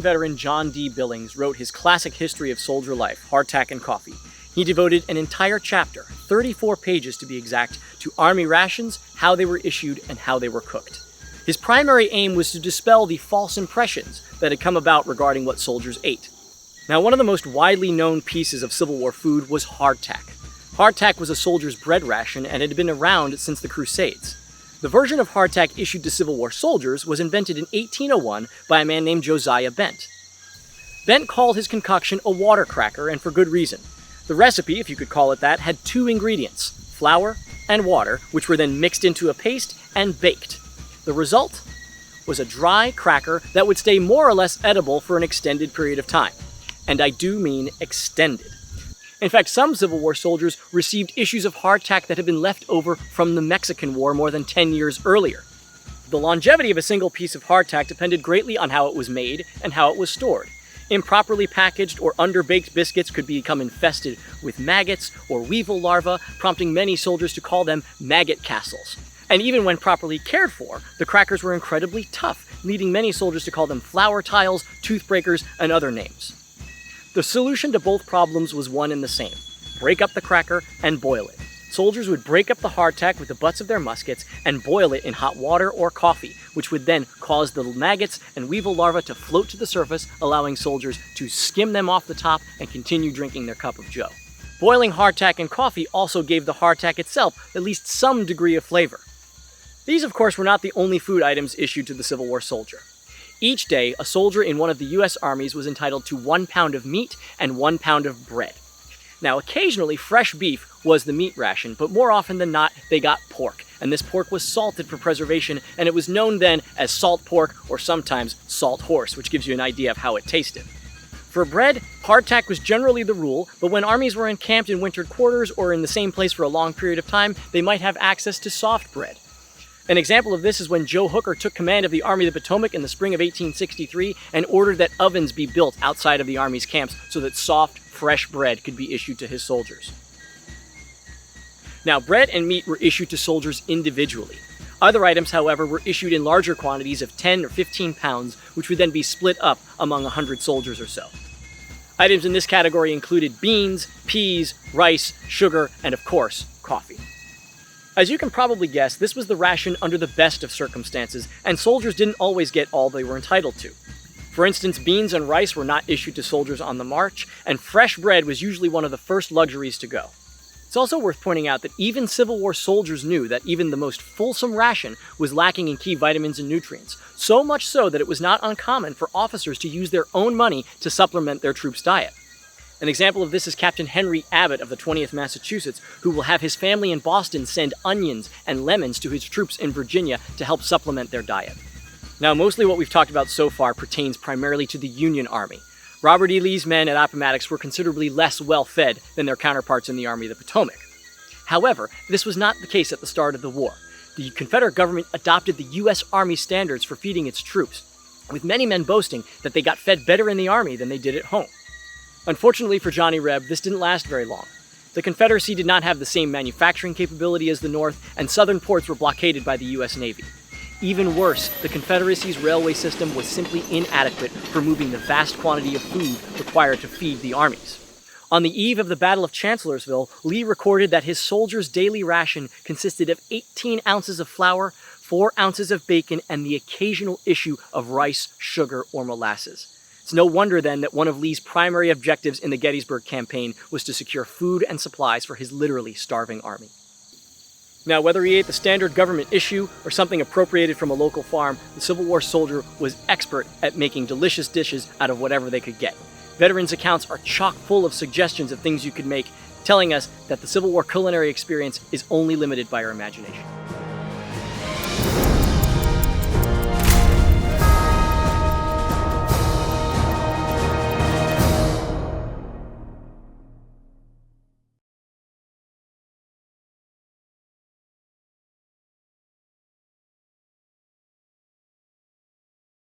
Union veteran John D. Billings wrote his classic history of soldier life, Hardtack and Coffee. He devoted an entire chapter, 34 pages to be exact, to Army rations, how they were issued, and how they were cooked. His primary aim was to dispel the false impressions that had come about regarding what soldiers ate. Now, one of the most widely known pieces of Civil War food was hardtack. Hardtack was a soldier's bread ration and had been around since the Crusades. The version of hardtack issued to Civil War soldiers was invented in 1801 by a man named Josiah Bent. Bent called his concoction a water cracker, and for good reason. The recipe, if you could call it that, had two ingredients, flour and water, which were then mixed into a paste and baked. The result was a dry cracker that would stay more or less edible for an extended period of time. And I do mean extended. In fact, some Civil War soldiers received issues of hardtack that had been left over from the Mexican War more than 10 years earlier. The longevity of a single piece of hardtack depended greatly on how it was made and how it was stored. Improperly packaged or underbaked biscuits could become infested with maggots or weevil larvae, prompting many soldiers to call them maggot castles. And even when properly cared for, the crackers were incredibly tough, leading many soldiers to call them flour tiles, toothbreakers, and other names. The solution to both problems was one and the same. Break up the cracker and boil it. Soldiers would break up the hardtack with the butts of their muskets and boil it in hot water or coffee, which would then cause the maggots and weevil larvae to float to the surface, allowing soldiers to skim them off the top and continue drinking their cup of joe. Boiling hardtack and coffee also gave the hardtack itself at least some degree of flavor. These, of course, were not the only food items issued to the Civil War soldier. Each day, a soldier in one of the U.S. armies was entitled to 1 pound of meat and 1 pound of bread. Now, occasionally, fresh beef was the meat ration, but more often than not, they got pork. And this pork was salted for preservation, and it was known then as salt pork or sometimes salt horse, which gives you an idea of how it tasted. For bread, hardtack was generally the rule, but when armies were encamped in wintered quarters or in the same place for a long period of time, they might have access to soft bread. An example of this is when Joe Hooker took command of the Army of the Potomac in the spring of 1863 and ordered that ovens be built outside of the Army's camps so that soft, fresh bread could be issued to his soldiers. Now, bread and meat were issued to soldiers individually. Other items, however, were issued in larger quantities of 10 or 15 pounds, which would then be split up among 100 soldiers or so. Items in this category included beans, peas, rice, sugar, and of course, coffee. As you can probably guess, this was the ration under the best of circumstances, and soldiers didn't always get all they were entitled to. For instance, beans and rice were not issued to soldiers on the march, and fresh bread was usually one of the first luxuries to go. It's also worth pointing out that even Civil War soldiers knew that even the most fulsome ration was lacking in key vitamins and nutrients, so much so that it was not uncommon for officers to use their own money to supplement their troops' diet. An example of this is Captain Henry Abbott of the 20th Massachusetts, who will have his family in Boston send onions and lemons to his troops in Virginia to help supplement their diet. Now, mostly what we've talked about so far pertains primarily to the Union Army. Robert E. Lee's men at Appomattox were considerably less well-fed than their counterparts in the Army of the Potomac. However, this was not the case at the start of the war. The Confederate government adopted the U.S. Army standards for feeding its troops, with many men boasting that they got fed better in the Army than they did at home. Unfortunately for Johnny Reb, this didn't last very long. The Confederacy did not have the same manufacturing capability as the North, and southern ports were blockaded by the U.S. Navy. Even worse, the Confederacy's railway system was simply inadequate for moving the vast quantity of food required to feed the armies. On the eve of the Battle of Chancellorsville, Lee recorded that his soldiers' daily ration consisted of 18 ounces of flour, 4 ounces of bacon, and the occasional issue of rice, sugar, or molasses. It's no wonder then that one of Lee's primary objectives in the Gettysburg campaign was to secure food and supplies for his literally starving army. Now, whether he ate the standard government issue or something appropriated from a local farm, the Civil War soldier was expert at making delicious dishes out of whatever they could get. Veterans' accounts are chock full of suggestions of things you could make, telling us that the Civil War culinary experience is only limited by our imagination.